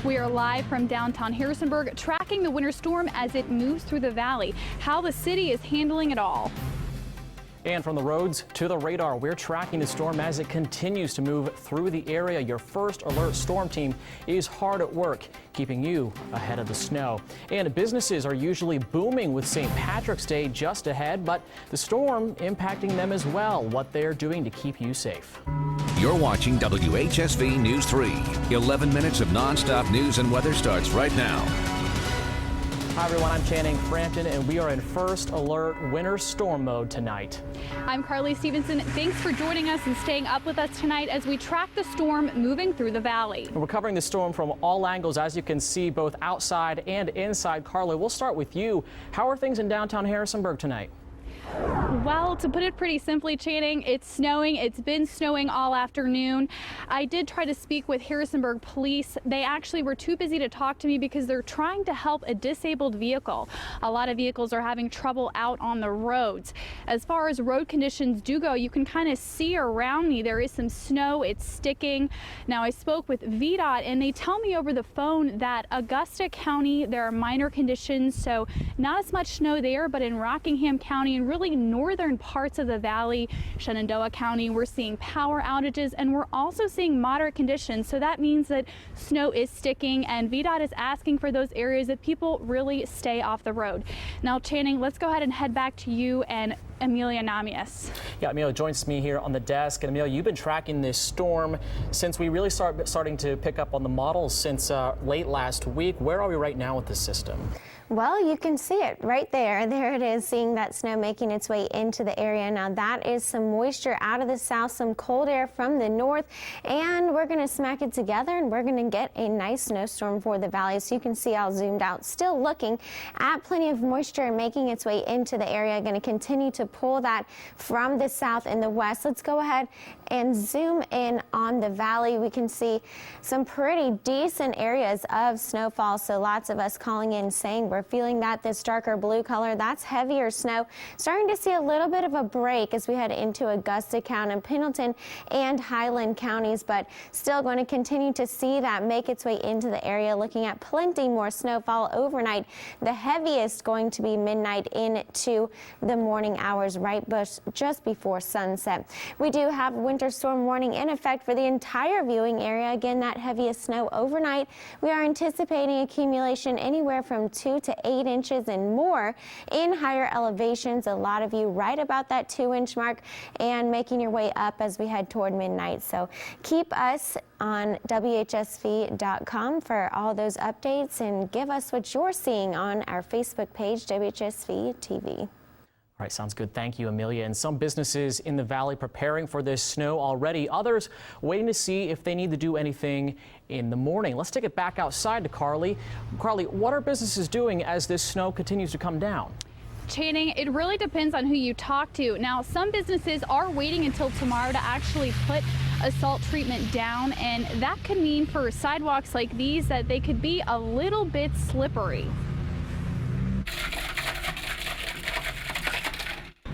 We are live from downtown Harrisonburg, tracking the winter storm as it moves through the valley, how the city is handling it all. And from the roads to the radar, we're tracking the storm as it continues to move through the area. Your first alert storm team is hard at work, keeping you ahead of the snow. And businesses are usually booming with St. Patrick's Day just ahead, but the storm impacting them as well. What they're doing to keep you safe. You're watching WHSV News 3. 11 minutes of nonstop news and weather starts right now. Hi everyone, I'm Channing Frampton and we are in first alert winter storm mode tonight. I'm Carly Stevenson. Thanks for joining us and staying up with us tonight as we track the storm moving through the valley. We're covering the storm from all angles, as you can see, both outside and inside. Carly, we'll start with you. How are things in downtown Harrisonburg tonight? Well, to put it pretty simply, Channing, it's snowing. It's been snowing all afternoon. I did try to speak with Harrisonburg police. They actually were too busy to talk to me because they're trying to help a disabled vehicle. A lot of vehicles are having trouble out on the roads. As far as road conditions do go, you can kind of see around me there is some snow. It's sticking. Now, I spoke with VDOT and they tell me over the phone that Augusta County, there are minor conditions, so not as much snow there, but in Rockingham County and really northern parts of the valley, Shenandoah County, we're seeing power outages and we're also seeing moderate conditions. So that means that snow is sticking and VDOT is asking for those areas that people really stay off the road. Now, Channing, let's go ahead and head back to you and Amelia Namias. Yeah, Amelia joins me here on the desk. And Amelia, you've been tracking this storm since we really starting to pick up on the models since late last week. Where are we right now with the system? Well, you can see it right there. There it is, seeing that snow making its way into the area. Now that is some moisture out of the south, some cold air from the north, and we're going to smack it together and we're going to get a nice snowstorm for the valley. So you can see how zoomed out, still looking at plenty of moisture and making its way into the area. Going to continue to pull that from the south and the west. Let's go ahead and zoom in on the valley. We can see some pretty decent areas of snowfall. So lots of us calling in saying we're feeling that this darker blue color, that's heavier snow. Starting to see a little bit of a break as we head into Augusta County, Pendleton and Highland counties, but still going to continue to see that make its way into the area. Looking at plenty more snowfall overnight. The heaviest going to be midnight into the morning hours, right just before sunset. We do have winter storm warning in effect for the entire viewing area. Again, that heaviest snow overnight. We are anticipating accumulation anywhere from 2 to 8 inches and more in higher elevations. A lot of you right about that 2-inch mark and making your way up as we head toward midnight. So keep us on WHSV.com for all those updates and give us what you're seeing on our Facebook page, WHSV TV. All right, sounds good. Thank you, Amelia. And some businesses in the valley preparing for this snow already. Others waiting to see if they need to do anything in the morning. Let's take it back outside to Carly. Carly, what are businesses doing as this snow continues to come down? Channing, it really depends on who you talk to. Now, some businesses are waiting until tomorrow to actually put a salt treatment down, and that could mean for sidewalks like these that they could be a little bit slippery.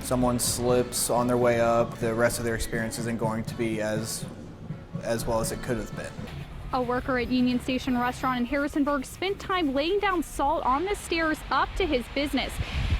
Someone slips on their way up, the rest of their experience isn't going to be as well as it could have been. A worker at Union Station Restaurant in Harrisonburg spent time laying down salt on the stairs up to his business.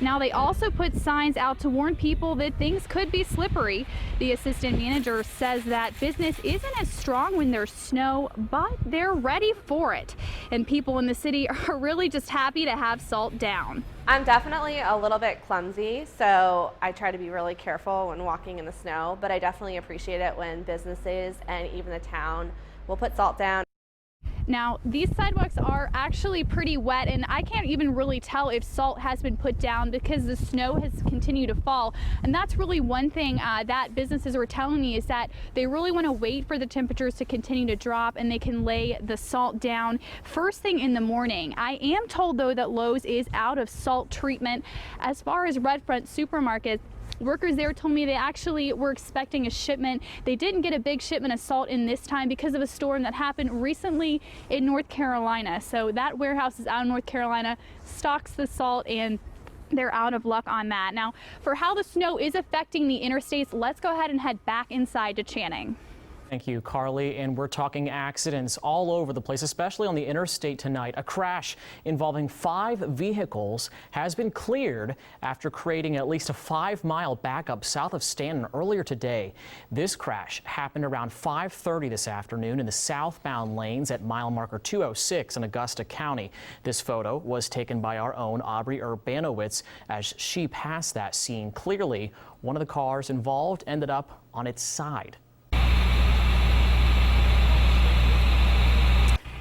Now, they also put signs out to warn people that things could be slippery. The assistant manager says that business isn't as strong when there's snow, but they're ready for it. And people in the city are really just happy to have salt down. I'm definitely a little bit clumsy, so I try to be really careful when walking in the snow, but I definitely appreciate it when businesses and even the town will put salt down. Now, these sidewalks are actually pretty wet, and I can't even really tell if salt has been put down because the snow has continued to fall. And that's really one thing that businesses were telling me, is that they really want to wait for the temperatures to continue to drop and they can lay the salt down first thing in the morning. I am told, though, that Lowe's is out of salt treatment. As far as Red Front Supermarket, workers there told me they actually were expecting a shipment. They didn't get a big shipment of salt in this time because of a storm that happened recently in North Carolina. So that warehouse is out in North Carolina, stocks the salt, and they're out of luck on that. Now, for how the snow is affecting the interstates, let's go ahead and head back inside to Channing. Thank you, Carly. And we're talking accidents all over the place, especially on the interstate tonight. A crash involving 5 vehicles has been cleared after creating at least a 5-mile backup south of Stanton earlier today. This crash happened around 5:30 this afternoon in the southbound lanes at mile marker 206 in Augusta County. This photo was taken by our own Aubrey Urbanowitz as she passed that scene. Clearly, one of the cars involved ended up on its side.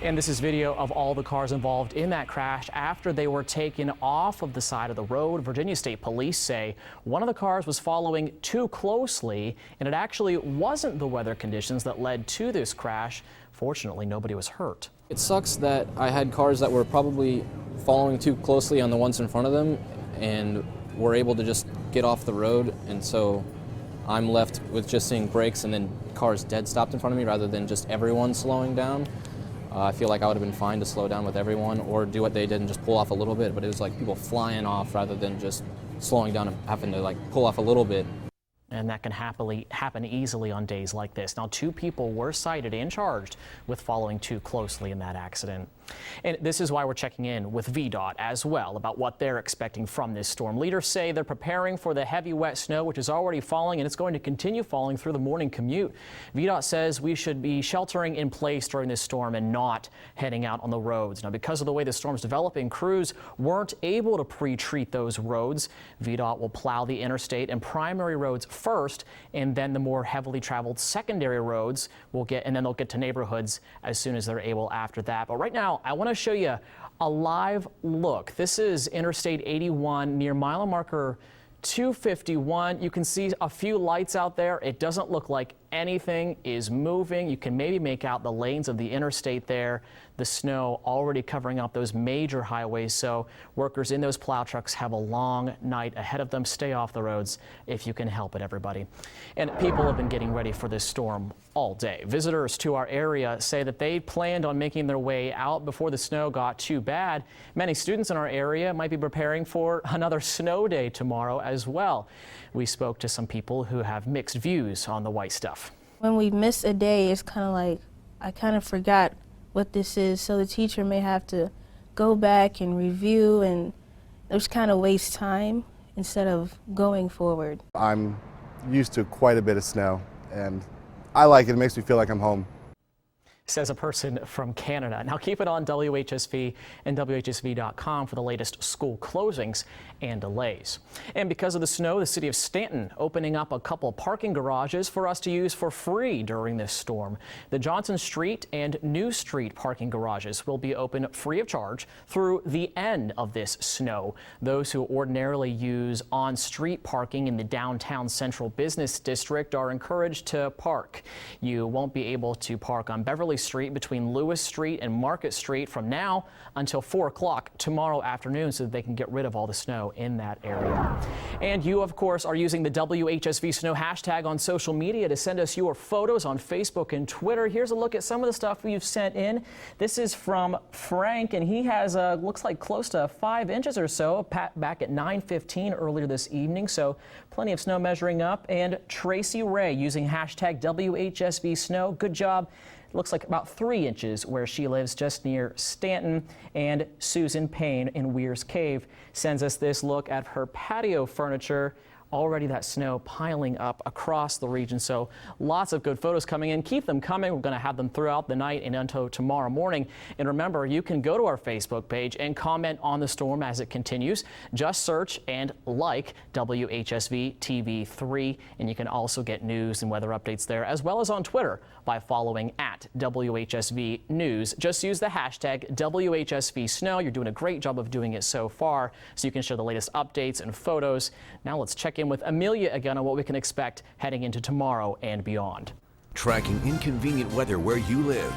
And this is video of all the cars involved in that crash after they were taken off of the side of the road. Virginia State Police say one of the cars was following too closely, and it actually wasn't the weather conditions that led to this crash. Fortunately, nobody was hurt. It sucks that I had cars that were probably following too closely on the ones in front of them and were able to just get off the road, and so I'm left with just seeing brakes and then cars dead stopped in front of me rather than just everyone slowing down. I feel like I would have been fine to slow down with everyone or do what they did and just pull off a little bit, but it was like people flying off rather than just slowing down and having to like pull off a little bit. And that can happen easily on days like this. Now, 2 people were cited and charged with following too closely in that accident. And this is why we're checking in with VDOT as well about what they're expecting from this storm. Leaders say they're preparing for the heavy wet snow, which is already falling, and it's going to continue falling through the morning commute. VDOT says we should be sheltering in place during this storm and not heading out on the roads. Now, because of the way the storm's developing, crews weren't able to pre-treat those roads. VDOT will plow the interstate and primary roads first, and then the more heavily traveled secondary roads and then they'll get to neighborhoods as soon as they're able after that. But right now, I want to show you a live look. This is Interstate 81 near mile marker 251. You can see a few lights out there. It doesn't look like anything is moving. You can maybe make out the lanes of the interstate there. The snow already covering up those major highways, so workers in those plow trucks have a long night ahead of them. Stay off the roads if you can help it, everybody. And people have been getting ready for this storm all day. Visitors to our area say that they planned on making their way out before the snow got too bad. Many students in our area might be preparing for another snow day tomorrow as well. We spoke to some people who have mixed views on the white stuff. When we miss a day, it's kind of like I kind of forgot what this is, so the teacher may have to go back and review, and just kind of waste time instead of going forward. I'm used to quite a bit of snow, and I like it. It makes me feel like I'm home. Says a person from Canada. Now keep it on WHSV and WHSV.com for the latest school closings and delays. And because of the snow, the city of Stanton opening up a couple parking garages for us to use for free during this storm. The Johnson Street and New Street parking garages will be open free of charge through the end of this snow. Those who ordinarily use on-street parking in the downtown central business district are encouraged to park. You won't be able to park on Beverly Street between Lewis Street and Market Street from now until 4 o'clock tomorrow afternoon so that they can get rid of all the snow in that area. And you, of course, are using the WHSV Snow hashtag on social media to send us your photos on Facebook and Twitter. Here's a look at some of the stuff you've sent in. This is from Frank, and he has looks like close to 5 inches or so back at 9:15 earlier this evening, so plenty of snow measuring up. And Tracy Ray using hashtag WHSV Snow. Good job. Looks like about 3 inches where she lives just near Stanton. And Susan Payne in Weir's Cave sends us this look at her patio furniture. Already that snow piling up across the region, so lots of good photos coming in. Keep them coming. We're going to have them throughout the night and until tomorrow morning. And remember, you can go to our Facebook page and comment on the storm as it continues. Just search and like WHSV TV3, and you can also get news and weather updates there, as well as on Twitter by following at WHSV News. Just use the hashtag WHSV Snow. You're doing a great job of doing it so far, so you can share the latest updates and photos. Now let's check in with Amelia again on what we can expect heading into tomorrow and beyond. Tracking inconvenient weather where you live.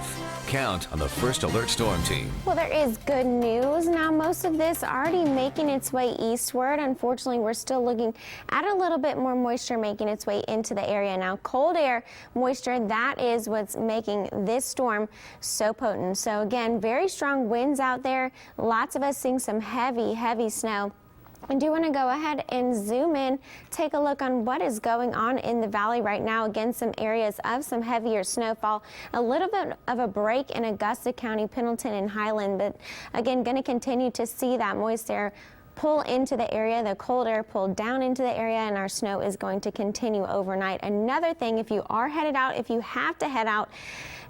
Count on the First Alert Storm Team. Well, there is good news. Now, most of this already making its way eastward. Unfortunately, we're still looking at a little bit more moisture making its way into the area. Now, cold air moisture, that is what's making this storm so potent. So again, very strong winds out there. Lots of us seeing some heavy, heavy snow. I do want to go ahead and zoom in, take a look on what is going on in the valley right now. Again, some areas of some heavier snowfall, a little bit of a break in Augusta County, Pendleton, and Highland, but again, going to continue to see that moist air pull into the area, the cold air pull down into the area, and our snow is going to continue overnight. Another thing, if you are headed out, if you have to head out,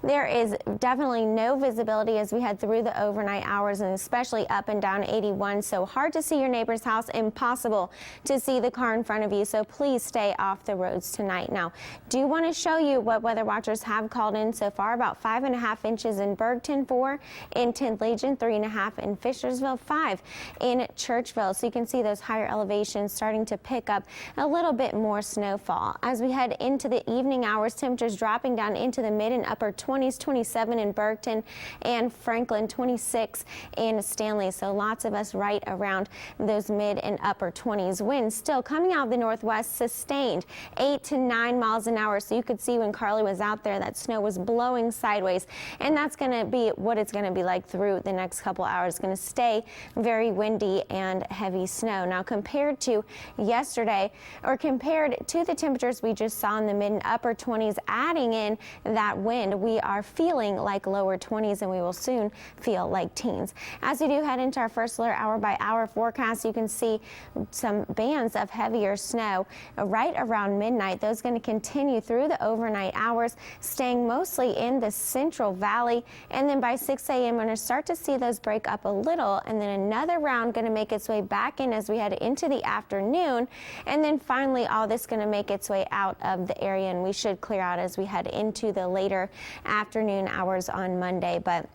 there is definitely no visibility as we head through the overnight hours, and especially up and down 81. So hard to see your neighbor's house, impossible to see the car in front of you. So please stay off the roads tonight. Now, do want to show you what weather watchers have called in so far. About 5.5 inches in Bergton, 4 in 10th Legion, 3.5 in Fishersville, 5 in Churchville. So you can see those higher elevations starting to pick up a little bit more snowfall. As we head into the evening hours, temperatures dropping down into the mid and upper 20s, 27 in Bergton and Franklin, 26 in Stanley. So lots of us right around those mid and upper 20s. Winds still coming out of the northwest, sustained 8 to 9 miles an hour. So you could see when Carly was out there, that snow was blowing sideways, and that's going to be what it's going to be like through the next couple hours. It's going to stay very windy and heavy snow. Now, compared to yesterday, or compared to the temperatures we just saw in the mid and upper 20s, adding in that wind, we are feeling like lower 20s, and we will soon feel like teens. As we do head into our first alert hour by hour forecast, you can see some bands of heavier snow right around midnight. Those going to continue through the overnight hours, staying mostly in the Central Valley, and then by 6 a.m. we're going to start to see those break up a little, and then another round going to make its way back in as we head into the afternoon, and then finally all this going to make its way out of the area, and we should clear out as we head into the later afternoon hours on Monday. But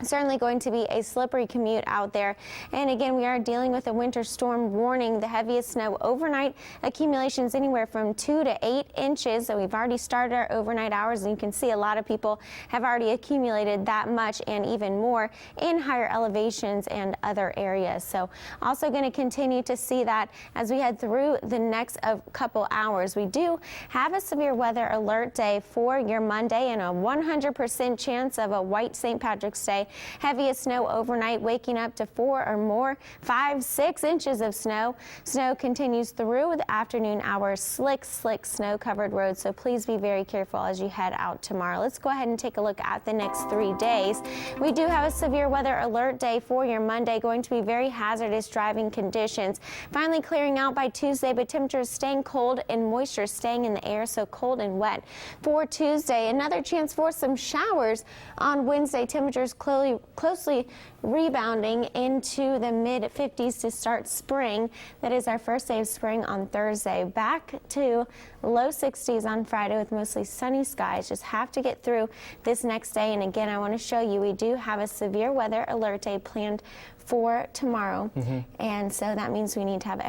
certainly going to be a slippery commute out there. And again, we are dealing with a winter storm warning. The heaviest snow overnight, accumulations anywhere from 2 to 8 inches. So we've already started our overnight hours, and you can see a lot of people have already accumulated that much and even more in higher elevations and other areas. So also going to continue to see that as we head through the next couple hours. We do have a severe weather alert day for your Monday, and a 100% chance of a white St. Patrick's Day. Heaviest snow overnight, waking up to 4 or more, 5, 6 inches of snow. Snow continues through the afternoon hours, slick snow-covered roads, so please be very careful as you head out tomorrow. Let's go ahead and take a look at the next 3 days. We do have a severe weather alert day for your Monday, going to be very hazardous driving conditions. Finally clearing out by Tuesday, but temperatures staying cold and moisture staying in the air, so cold and wet. For Tuesday, another chance for some showers on Wednesday. Temperatures closely rebounding into the mid-50s to start spring. That is our first day of spring on Thursday. Back to low 60s on Friday with mostly sunny skies. Just have to get through this next day. And again, I want to show you we do have a severe weather alert day planned for tomorrow, and so that means we need to have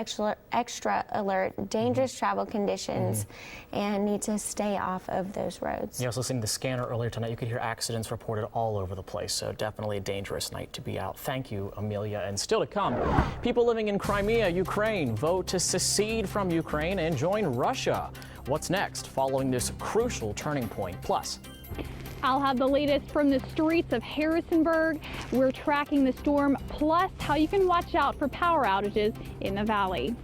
extra alert, dangerous travel conditions, and need to stay off of those roads. Yeah, I was listening to the scanner earlier tonight. You could hear accidents reported all over the place, so definitely a dangerous night to be out. Thank you, Amelia. And still to come, people living in Crimea, Ukraine, vote to secede from Ukraine and join Russia. What's next following this crucial turning point? Plus, I'll have the latest from the streets of Harrisonburg. We're tracking the storm, plus how you can watch out for power outages in the valley.